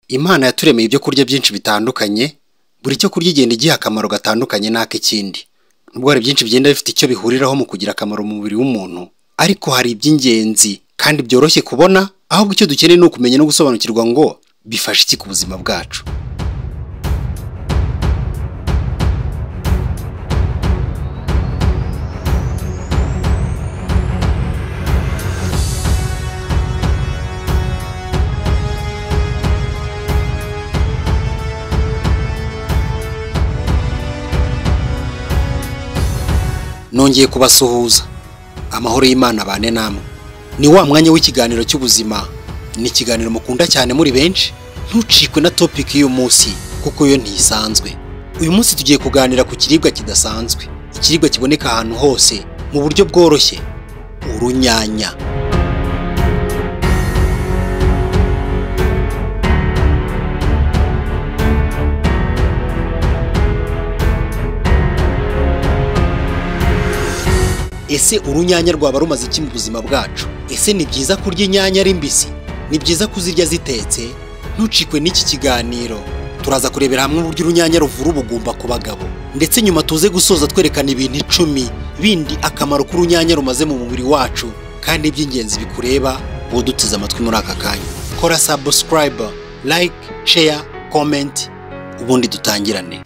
Imana yaturemeye ibyo kurya byinshi bitandukanye, buri cyo kurya igenda igiha akamaro gatandukanye n'ak'ikindi. Nubwo hari byinshi bigenda bifite icyo bihuriraho mu kugira akamaro mu mubiri w'umuntu, ariko hari iby'ingenzi kandi byoroshye kubona, ahubwo icyo dukeneye ni ukumenya no gusobanukirwa ngo bifasha iki ku buzima bwacu. Nongeye kubasuhuza. Amahoro y'Imana bane namwe. Ni wa mwanya w'ikiganiro cy'ubuzima. Ni ikiganiro mukunda cyane muri benshi. Ntucikwe na topic y'uyu munsi kuko yo ntisanzwe. Uyu munsi tugiye kuganira ku kiribwa kidasanzwe. Ikiribwa kiboneka ahantu hose mu buryo bworoshye. Urunyanya. Ese urunyanya rwaba rumaze iki mu buzima bwacu? Ese ni byiza kurya inyanya ari mbisi? Ni byiza kuzirya zitetse? Ntucikwe n'iki kiganiro. Turaza kurebera hamwe uburyo urunyanya ruvura ubugumba ku bagabo, ndetse nyuma tuze gusoza twerekana ibintu 10 bindi akamaro k'urunyanya rumaze mu mubiri wacu, kandi iby'ingenzi bikureba udutiza amatwi muri aka kanya. Kora subscribe, like, share, comment, ubundi dutangirane.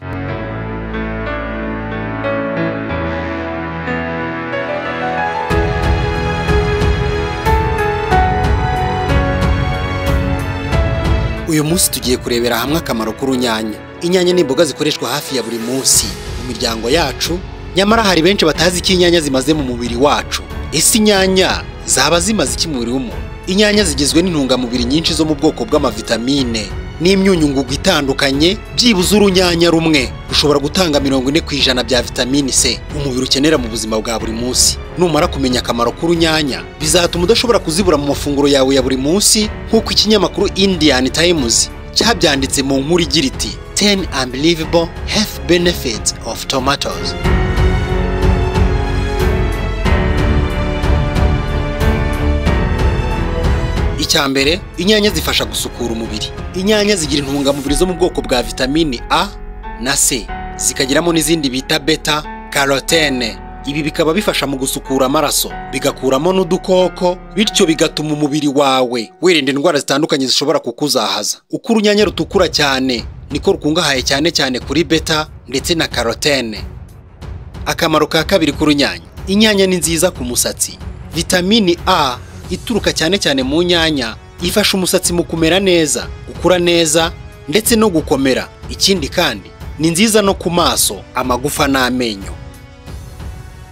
Uyu munsi tugiye kurebera hamwe akamaro k'urunyanya. Inyanya ni imboga zikoreshwa hafi ya buri munsi mu miryango yacu, nyamara hari benshi batazi ko inyanya zimaze mu mubiri wacu. Ese inyanya zaba zimaze iki mu mubiri w'umuntu? Inyanya zigizwe n'intungamubiri nyinshi zo mu bwoko bw'amavitamine n'imyunyungugu itandukanye. Byibuze urunyanya rumwe rushobora gutanga 40% bya vitamine C umubiri ukenera mu buzima bwa buri munsi. Numara kumenya akamaro k'urunyanya, bizatuma udashobora kuzibura mu mafunguro yawe ya buri munsi, nk'uko ikinyamakuru Indian Times cyabyanditse mu nkuru igira iti 10 unbelievable health benefits of tomatoes. Icyambere, inyanya zifasha gusukura umubiri. Inyanya zigira intungamubiri zo mu bwoko bwa vitamine A na C, zikagiramo n'izindi bita beta carotene. Ibi bikaba bifasha mu gusukura amaraso, bigakuramo n'udukoko, bityo bigatuma umubiri wawe wirinda indwara zitandukanye zishobora kukuzahaza. Uko urunyanya rutukura cyane, niko rukungahaye cyane kuri beta ndetse na carotene. Akamaro ka kabiri k'urunyanya. Inyanya ni nziza ku musatsi. Vitamine A ituruka cyane mu nyanya ifasha umusatsi mu kumera neza, gukura neza ndetse no gukomera. Ikindi kandi ni nziza no ku maso, amagufa n'amenyo.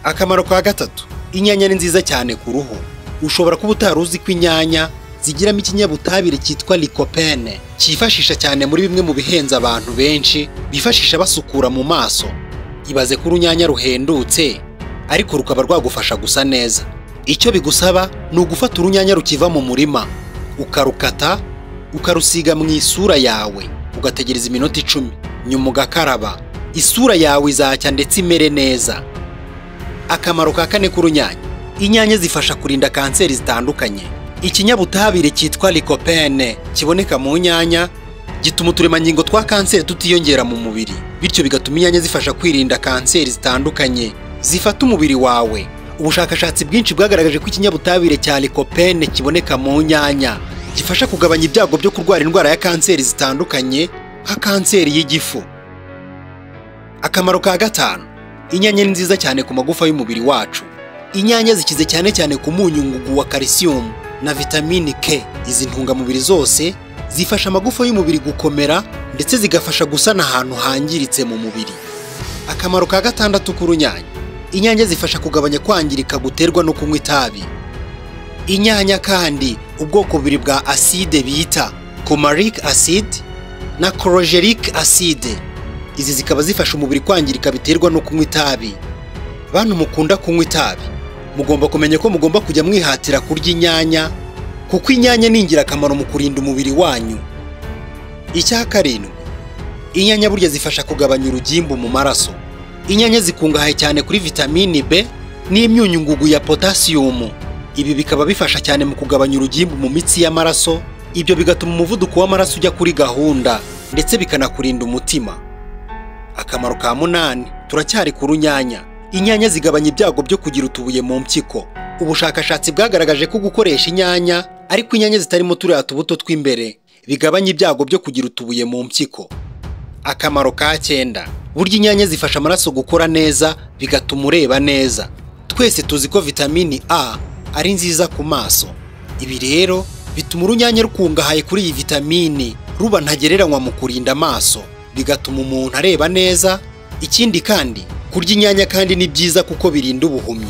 Akamaro ka gatatu. Inyanya ni nziza cyane ku ruhu. Ushobora kuba utaruzi ko inyanya zigiramo ikinyabutabire cyitwa lycopene, cyifashisha cyane muri bimwe mu bihenza abantu benshi bifashisha basukura mu maso. Ibaze ko urunyanya ruhendutse ariko rukaba rwagufasha gusa neza. Icyo bigusaba ni ugufata urunyanya rukiva mu murima, ukarukata, ukarusiga mu isura yawe, ugategereza iminota 10, nyuma ugakaraba. Isura yawe izacya ndetse imere neza. Akamaro ka kane k'urunyanya. Inyanya zifasha kurinda kanseri zitandukanye. Ikinyabutabire cyitwa lycopene kiboneka mu nyanya gituma uturemangingo twa kanseri tutiyongera mu mubiri, bityo bigatuma inyanya zifasha kwirinda kanseri zitandukanye zifata umubiri wawe. Ubushakashatsi bwinshi bwagaragaje ko ikinyabutabire cya lycopene kiboneka mu nyanya gifasha kugabanya ibyago byo kurwara indwara ya kanseri zitandukanye, nka kanseri y'igifu. Akamaro ka gatanu. Inyanya ni nziza cyane ku magufa y'umubiri wacu. Inyanya zikize cyane ku munyungugu wa calcium na vitamine K. Izi ntungamubiri zose zifasha amagufa y'umubiri gukomera ndetse zigafasha gusana ahantu hangiritse mu mubiri. Akamaro ka gatandatu k'urunyanya. Inyanya zifasha kugabanya kwangirika guterwa no kunywa itabi. Inyanya kandi ubwoko bubiri bwa acide bita fumaric acid na chlorogenic acid. Izi zikaba zifasha umubiri kwangirika biterwa no kunywa itabi. Bantu mukunda kunywa itabi, mugomba kumenya ko mugomba kujya mwihatira kurya inyanya, kuko inyanya ni ingirakamaro mu kurinda umubiri wanyu. Icya karindwi. Inyanya burya zifasha kugabanya urugimbu mu maraso. Inyanya zikungahaye cyane kuri vitamine B n'imyunyungugu ya potassium. Ibi bikaba bifasha cyane mu kugabanya urugimbu mu mitsi y'amaraso ibyo bigatuma umuvuduko w'amaraso ujya kuri gahunda ndetse bikanakurinda umutima. Akamaro ka 8, turacyari ku runyanya. Inyanya zigabanya ibyago byo kugira utubuye mu mpyiko. Ubushakashatsi bwagaragaje ko gukoresha inyanya, ariko inyanya zitarimo turiya tubuto tw'imbere, bigabanya ibyago byo kugira utubuye mu mpyiko. Akamaro ka 9, burya inyanya zifasha amaraso gukora neza bigatuma ureba neza. Twese tuzi ko vitamini A ari nziza ku maso. Ibi rero bituma urunyanya rukungahaye kuri iyi vitamini ruba ntagereranywa mu kurinda amaso, bigatuma umuntu areba neza. Ikindi kandi kurya inyanya kandi ni byiza kuko birinda ubuhumyi.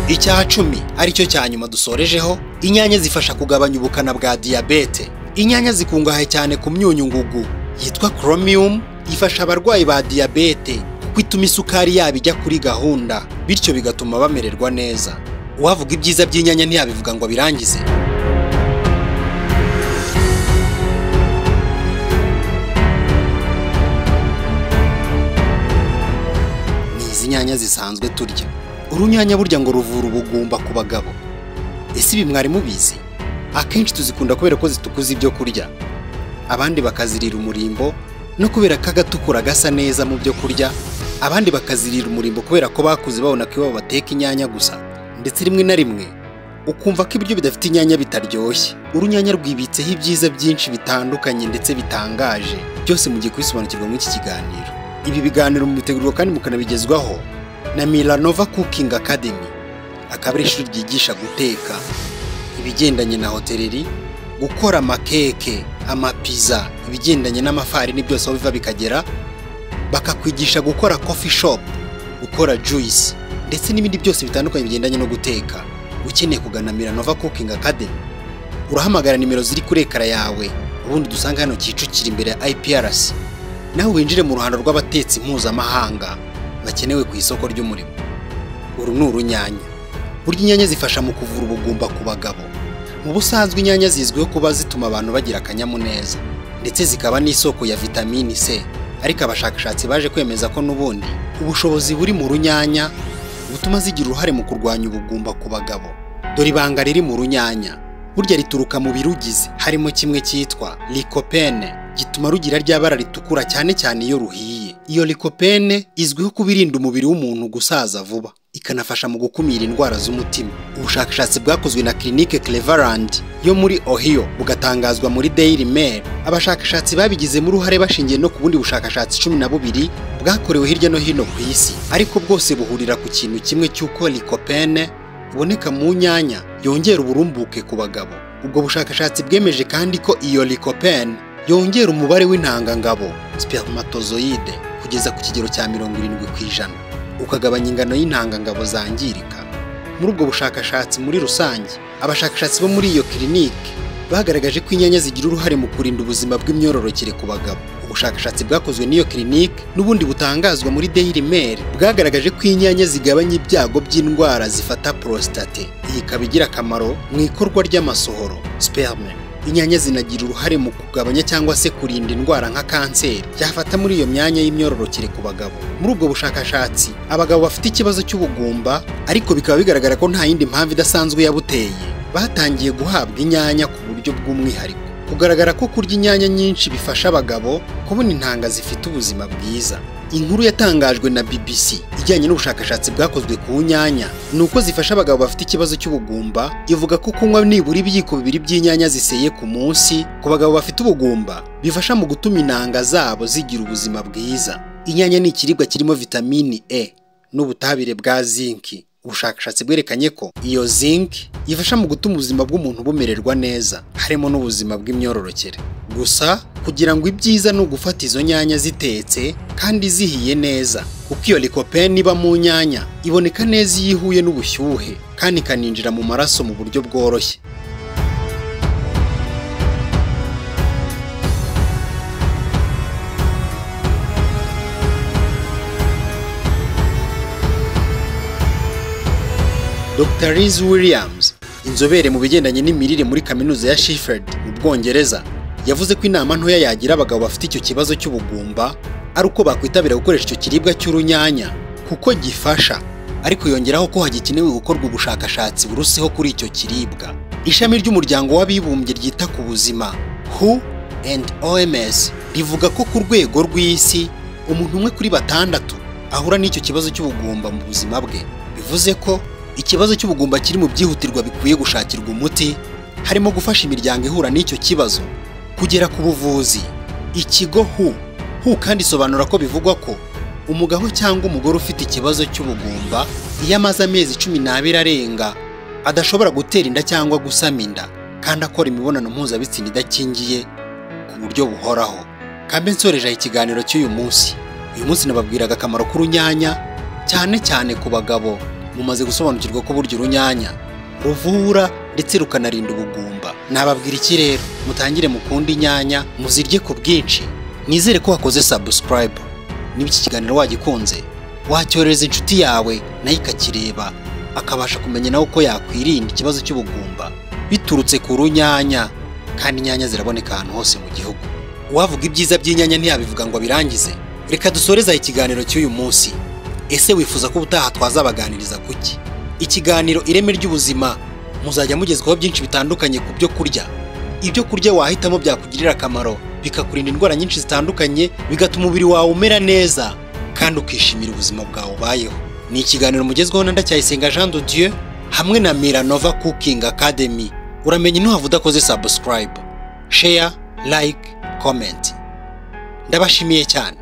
Icya 10 aricyo cya nyuma dusorejeho, inyanya zifasha kugabanya ubukana bwa diyabete. Inyanya zikungahaye cyane ku myunyu ngugu yitwa chromium, ifasha abarwayi ba diyabete kuko ituma isukari yabo ijya kuri gahunda, bityo bigatuma bamererwa neza. Uwavuga ibyiza by'inyanya ntiyabivuga ngo birangize. Ni izi nyanya zisanzwe turya. Urunyanya burya ngo ruvura ubugumba ku bagabo. Ese ibi mwari mubizi? Akenshi tuzikunda kubera ko zitukuza ibyo kurya, abandi bakazirira umurimbo no kubera ko agatukura gasa neza mu byo kurya, abandi bakazirira umurimbo kubera ko bakuze babona ko iwabo bateka inyanya gusa, ndetse rimwe na rimwe ukumva ko ibiryo bidafite inyanya bitaryoshye. Urunyanya rwibitseho ibyiza byinshi bitandukanye ndetse bitangaje, byose mugiye kubisobanukirwa muri iki kiganiro. Ibi biganiro mubitegurwa kandi mukanabigezwaho na Milanova Cooking Academy, akaba ari ishuri ryigisha guteka ibigendanye na hoteleri, gukora amakeke, amapiza, ibigendanye n'amafarini byose aho biva bikagera, bakakwigisha gukora coffee shop, gukora juice, ndetse n'ibindi byose bitandukanye bigendanye no guteka. Ukeneye kugana Milanova Cooking Academy, urahamagara nimero ziri kuri ekara yawe, ubundi dusanga hano Kicukiro imbere ya IPRC, nawe winjire mu ruhando rw'abatetsi mpuzamahanga bakenewe ku isoko ry'umurimo. Uru ni urunyanya. Burya inyanya zifasha mu kuvura ubugumba ku bagabo. Mu busanzwe inyanya zizwiho kuba zituma abantu bagira akanyamuneza, ndetse zikaba n'isoko ya vitamini C, ariko abashakashatsi baje kwemeza ko n'ubundi ubushobozi buri mu runyanya butuma zigira uruhare mu kurwanya ubugumba ku bagabo. Dore ibanga riri mu runyanya. Burya rituruka mu birugize, harimo kimwe cyitwa lycopene, gituma rugira ry'abara ritukura cyane cyane iyo ruhiye. Iyo lycopene izwiho kubirinda umubiri w'umuntu gusaza vuba, ikanafasha mu gukumira indwara z'umutima. Ubushakashatsi bwakozwe na Clinique Cleveland yo muri Ohio bugatangazwa muri Daily Mail. Abashakashatsi babigizemo uruhare bashingiye no ku bundi bushakashatsi 12 bwakorewe hirya no hino ku isi, ariko bwose buhurira ku kintu kimwe cy'uko lycopene iboneka mu nyanya yongera uburumbuke ku bagabo. Ubwo bushakashatsi bwemeje kandi ko iyo lycopene yongera umubare w'intangangabo spermatozoide kugeza ku kigero cya 70%, ukagabanya ingano y'intangangabo zangirika. Muri ubwo bushakashatsi muri rusange, abashakashatsi bo muri iyo clinique bagaragaje ko inyanya zigira uruhare mu kurinda ubuzima bw'imyororokere ku bagabo. Ubushakashatsi bwakozwe n'iyo clinique n'ubundi butangazwa muri Daily Mail bwagaragaje ko inyanya zigabanya ibyago by'indwara zifata prostate. Iyi ikaba igira akamaro mu ikorwa ry'amasohoro sperme. Inyanya zinagira uruhare mu kugabanya cyangwa se kurinda indwara nka kanseri yafata muri iyo myanya y'imyororokere ku bagabo. Muri ubwo bushakashatsi, abagabo bafite ikibazo cy'ubugumba ariko bikaba bigaragara ko nta yindi mpamvu idasanzwe yabuteye, batangiye guhabwa inyanya ku buryo bw'umwihariko. Kugaragara ko kurya inyanya nyinshi bifasha abagabo kubona intanga zifite ubuzima bwiza. Inkuru yatangajwe na BBC ijyanye n'ubushakashatsi bwakozwe ku nyanya nuko zifasha abagabo bafite ikibazo cy'ubugumba, ivuga ko kunywa nibura ibiyiko 2 by'inyanya ziseye ku munsi ku bagabo bafite ubugumba bifasha mu gutuma intanga zabo zigira ubuzima bwiza. Inyanya ni ikiribwa kirimo vitamini E n'ubutabire bwa zinc. Ubushakashatsi bwerekanye ko iyo zinc yifasha mu gutuma ubuzima bw'umuntu bumererwa neza, harimo n'ubuzima bw'imyororokere. Gusa kugira ngo ibyiza no gufata izo nyanya zitetse kandi zihiye neza, kuko iyo lycopene iba mu nyanya iboneka neza iyo ihuye n'ubushyuhe kandi ikaninjira mu maraso mu buryo bworoshye. Dr. Liz Williams, inzobere mu bigendanye n'imirire muri kaminuza ya Sheffield mu Bwongereza, yavuze ko inama ntoya yagira abagabo bafite icyo kibazo cy'ubugumba ari uko bakwitabira gukoresha icyo kiribwa cy'urunyanya kuko gifasha, ariko yongeraho ko hagikenewe gukorwa ubushakashatsi buruseho kuri icyo kiribwa. Ishami ry'umuryango w'abibumbye ryita ku buzima WHO and OMS rivuga ko ku rwego rw'isi umuntu umwe kuri 6 ahura n'icyo kibazo cy'ubugumba mu buzima bwe. Bivuze ko ikibazo cy'ubugumba kiri mu byihutirwa bikwiye gushakirwa umuti, harimo gufasha imiryango ihura n'icyo kibazo kugera ku buvuzi. Ikigo WHO kandi isobanura ko bivugwa ko umugabo cyangwa umugore ufite ikibazo cy'ubugumba iyo amaze amezi 12 arenga adashobora gutera inda cyangwa gusama inda kandi akora imibonano mpuzabitsina idakingiye ku buryo buhoraho. Kambe nsoreje ikiganiro cy'uyu munsi. Uyu munsi nababwiraga akamaro k'urunyanya, cyane cyane ku bagabo. Mumaze gusobanukirwa ko burya urunyanya ruvura ndetse rukanarinda ubugumba. Nababwira iki rero? Mutangire mukunda inyanya, muzirye ku bwinshi. Nizere ko wakoze subscribe. Niba iki kiganiro wagikunze, wacyoreza inshuti yawe nayo ikakireba, akabasha kumenya nawe uko yakwirinda ikibazo cy'ubugumba biturutse ku runyanya. Kandi inyanya ziraboneka ahantu hose mu gihugu. Uwavuga ibyiza by'inyanya ntiyabivuga ngo birangize. Reka dusoreza ikiganiro cy'uyu munsi. Ese wifuza ko ubutaha twazabaganiriza kuki? Ikiganiro ireme ry'ubuzima muzajya mugezwaho byinshi bitandukanye ku byo kurya. Ibyo kurya wahitamo byakugirira akamaro, bikakurinda indwara nyinshi zitandukanye, bigatuma umubiri wawe umera neza kandi ukishimira ubuzima bwawe ubayeho. Ni ikiganiro mugezweho na Ndacyayisenga Jado hamwe na Miranova Cooking Academy. Uramenye ntuhava udakoze subscribe, share, like, comment. Ndabashimiye cyane.